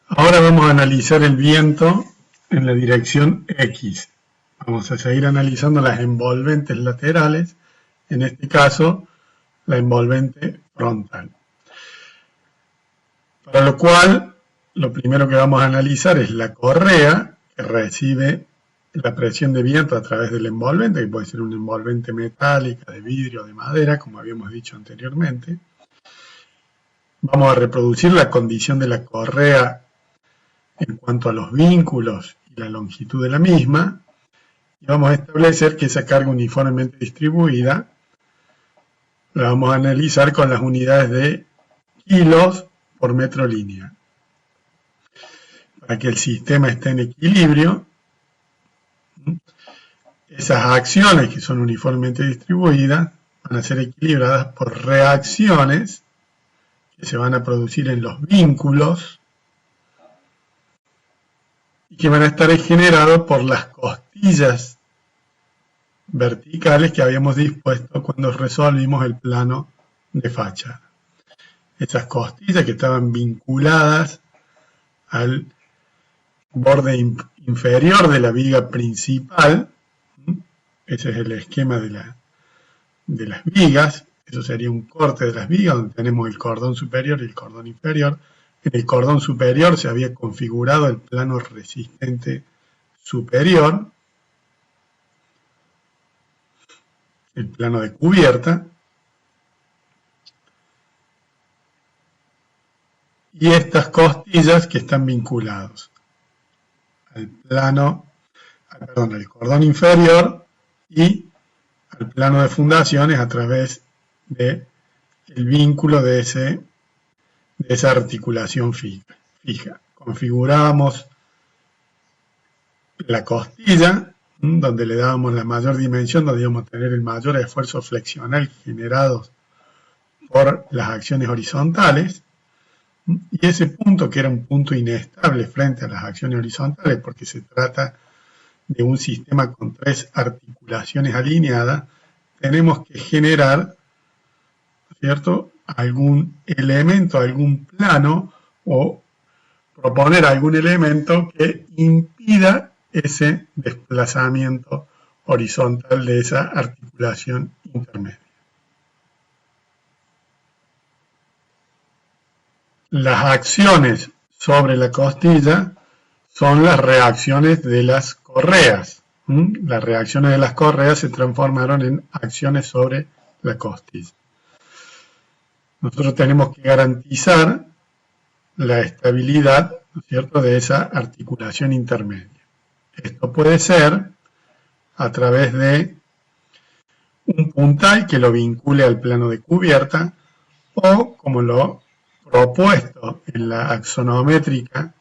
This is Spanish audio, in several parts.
Ahora vamos a analizar el viento en la dirección X. Vamos a seguir analizando las envolventes laterales, en este caso la envolvente frontal. Para lo cual, lo primero que vamos a analizar es la correa que recibe la presión de viento a través del envolvente, que puede ser una envolvente metálica, de vidrio, de madera, como habíamos dicho anteriormente. Vamos a reproducir la condición de la correa en cuanto a los vínculos y la longitud de la misma, y vamos a establecer que esa carga uniformemente distribuida la vamos a analizar con las unidades de kilos por metro línea. Para que el sistema esté en equilibrio, esas acciones que son uniformemente distribuidas van a ser equilibradas por reacciones que se van a producir en los vínculos y que van a estar generados por las costillas verticales que habíamos dispuesto cuando resolvimos el plano de fachada. Esas costillas que estaban vinculadas al borde inferior de la viga principal, ese es el esquema de las vigas, eso sería un corte de las vigas donde tenemos el cordón superior y el cordón inferior. En el cordón superior se había configurado el plano resistente superior, el plano de cubierta, y estas costillas que están vinculados al cordón inferior y al plano de fundaciones a través del vínculo de esa articulación fija. Configuramos la costilla, donde le dábamos la mayor dimensión, donde íbamos a tener el mayor esfuerzo flexional generado por las acciones horizontales, y ese punto, que era un punto inestable frente a las acciones horizontales, porque se trata de un sistema con 3 articulaciones alineadas, tenemos que generar, ¿cierto?, algún elemento, algún plano, o proponer algún elemento que impida ese desplazamiento horizontal de esa articulación intermedia. Las acciones sobre la costilla son las reacciones de las correas. Las reacciones de las correas se transformaron en acciones sobre la costilla. Nosotros tenemos que garantizar la estabilidad, ¿no es cierto?, de esa articulación intermedia. Esto puede ser a través de un puntal que lo vincule al plano de cubierta, o como lo propuesto en la axonométrica,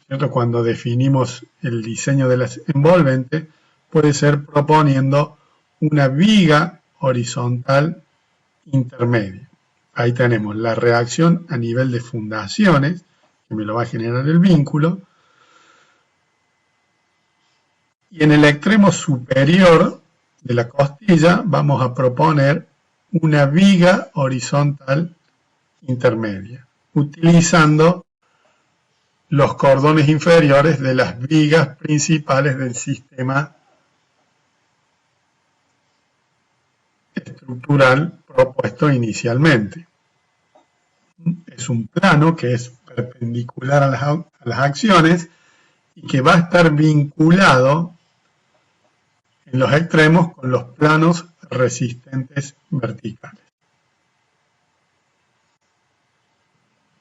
¿cierto?, cuando definimos el diseño de las envolventes, puede ser proponiendo una viga horizontal intermedia. Ahí tenemos la reacción a nivel de fundaciones, que me lo va a generar el vínculo, y en el extremo superior de la costilla vamos a proponer una viga horizontal intermedia, utilizando los cordones inferiores de las vigas principales del sistema estructural propuesto inicialmente. Es un plano que es perpendicular a las acciones y que va a estar vinculado en los extremos con los planos resistentes verticales.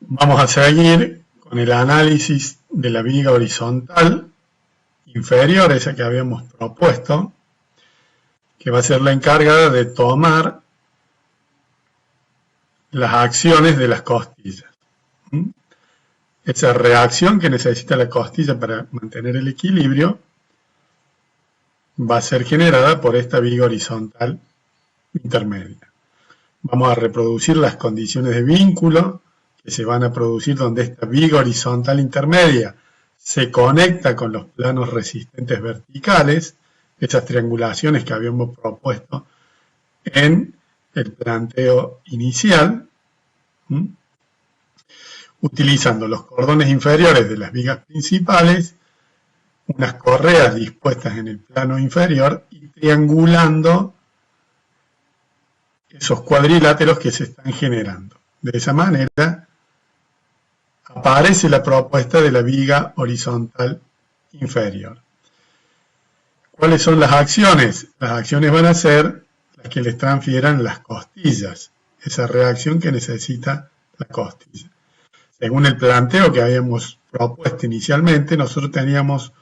Vamos a seguir con el análisis de la viga horizontal inferior, esa que habíamos propuesto, que va a ser la encargada de tomar las acciones de las costillas. Esa reacción que necesita la costilla para mantener el equilibrio va a ser generada por esta viga horizontal intermedia. Vamos a reproducir las condiciones de vínculo que se van a producir donde esta viga horizontal intermedia se conecta con los planos resistentes verticales, esas triangulaciones que habíamos propuesto en el planteo inicial. utilizando los cordones inferiores de las vigas principales, unas correas dispuestas en el plano inferior y triangulando esos cuadriláteros que se están generando. De esa manera aparece la propuesta de la viga horizontal inferior. ¿Cuáles son las acciones? Las acciones van a ser las que les transfieran las costillas, esa reacción que necesita la costilla. Según el planteo que habíamos propuesto inicialmente, nosotros teníamos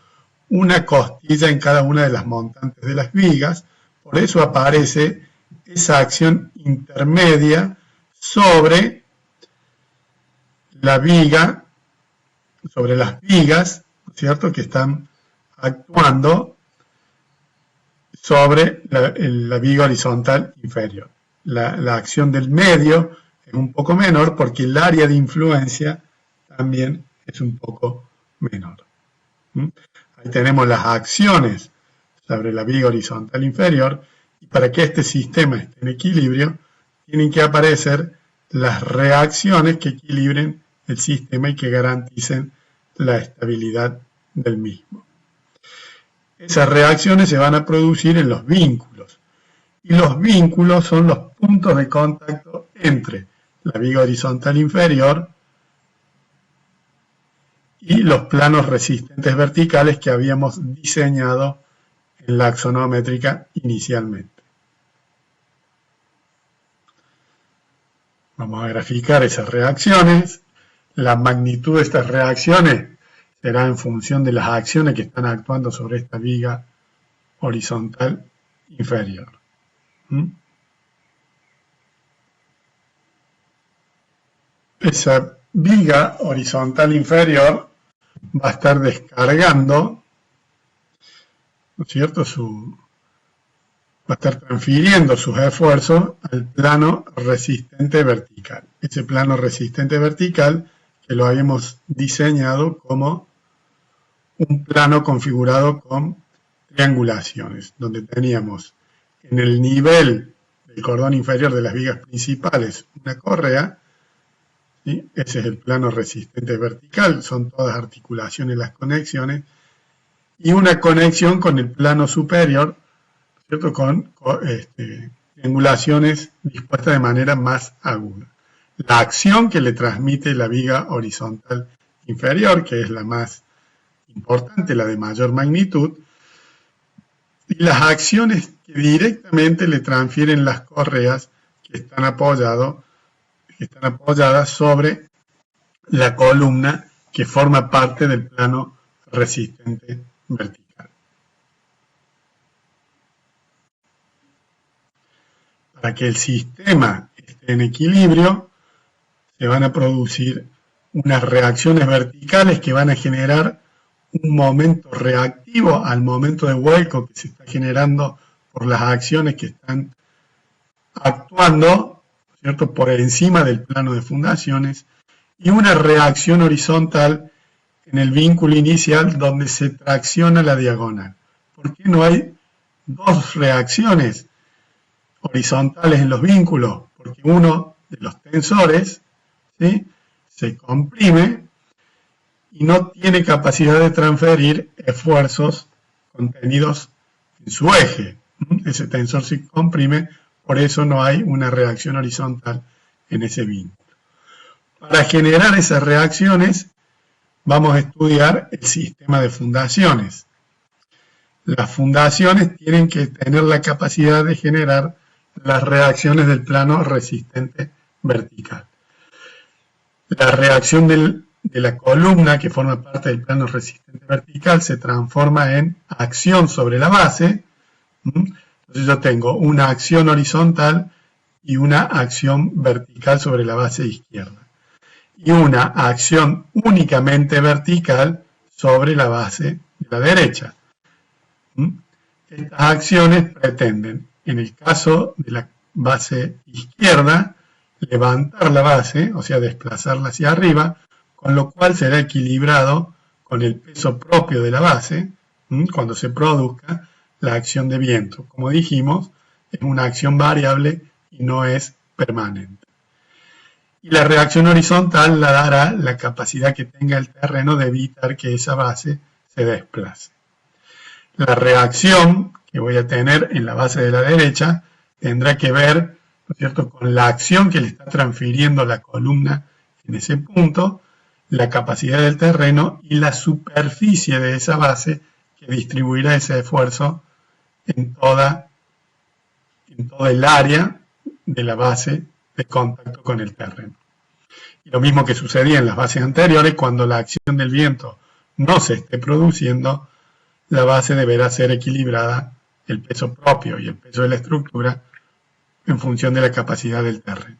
una costilla en cada una de las montantes de las vigas, por eso aparece esa acción intermedia sobre la viga, sobre las vigas, ¿cierto?, que están actuando sobre la viga horizontal inferior. La acción del medio es un poco menor porque el área de influencia también es un poco menor. Ahí tenemos las acciones sobre la viga horizontal inferior, y para que este sistema esté en equilibrio, tienen que aparecer las reacciones que equilibren el sistema y que garanticen la estabilidad del mismo. Esas reacciones se van a producir en los vínculos, y los vínculos son los puntos de contacto entre la viga horizontal inferior y los planos resistentes verticales que habíamos diseñado en la axonométrica inicialmente. Vamos a graficar esas reacciones. La magnitud de estas reacciones será en función de las acciones que están actuando sobre esta viga horizontal inferior. Esa viga horizontal inferior va a estar descargando, ¿no es cierto?, va a estar transfiriendo sus esfuerzos al plano resistente vertical. Ese plano resistente vertical que lo habíamos diseñado como un plano configurado con triangulaciones, donde teníamos en el nivel del cordón inferior de las vigas principales una correa, ¿sí? Ese es el plano resistente vertical, son todas articulaciones las conexiones, y una conexión con el plano superior, ¿cierto?, con triangulaciones dispuestas de manera más aguda. La acción que le transmite la viga horizontal inferior, que es la más importante, la de mayor magnitud, y las acciones que directamente le transfieren las correas que están apoyadas sobre la columna que forma parte del plano resistente vertical. Para que el sistema esté en equilibrio, se van a producir unas reacciones verticales que van a generar un momento reactivo al momento de vuelco que se está generando por las acciones que están actuando, ¿cierto?, por encima del plano de fundaciones, y una reacción horizontal en el vínculo inicial donde se tracciona la diagonal. ¿Por qué no hay dos reacciones horizontales en los vínculos? Porque uno de los tensores, ¿sí?, se comprime y no tiene capacidad de transferir esfuerzos contenidos en su eje. Ese tensor se comprime, por eso no hay una reacción horizontal en ese vínculo. Para generar esas reacciones vamos a estudiar el sistema de fundaciones. Las fundaciones tienen que tener la capacidad de generar las reacciones del plano resistente vertical. La reacción de la columna que forma parte del plano resistente vertical se transforma en acción sobre la base. Entonces yo tengo una acción horizontal y una acción vertical sobre la base izquierda, y una acción únicamente vertical sobre la base de la derecha. Estas acciones pretenden, en el caso de la base izquierda, levantar la base, o sea, desplazarla hacia arriba, con lo cual será equilibrado con el peso propio de la base cuando se produzca la acción de viento. Como dijimos, es una acción variable y no es permanente. Y la reacción horizontal la dará la capacidad que tenga el terreno de evitar que esa base se desplace. La reacción que voy a tener en la base de la derecha tendrá que ver, ¿no es cierto?, con la acción que le está transfiriendo la columna en ese punto, la capacidad del terreno y la superficie de esa base que distribuirá ese esfuerzo en toda el área de la base de contacto con el terreno. Y lo mismo que sucedía en las bases anteriores, cuando la acción del viento no se esté produciendo, la base deberá ser equilibrada, el peso propio y el peso de la estructura, en función de la capacidad del terreno.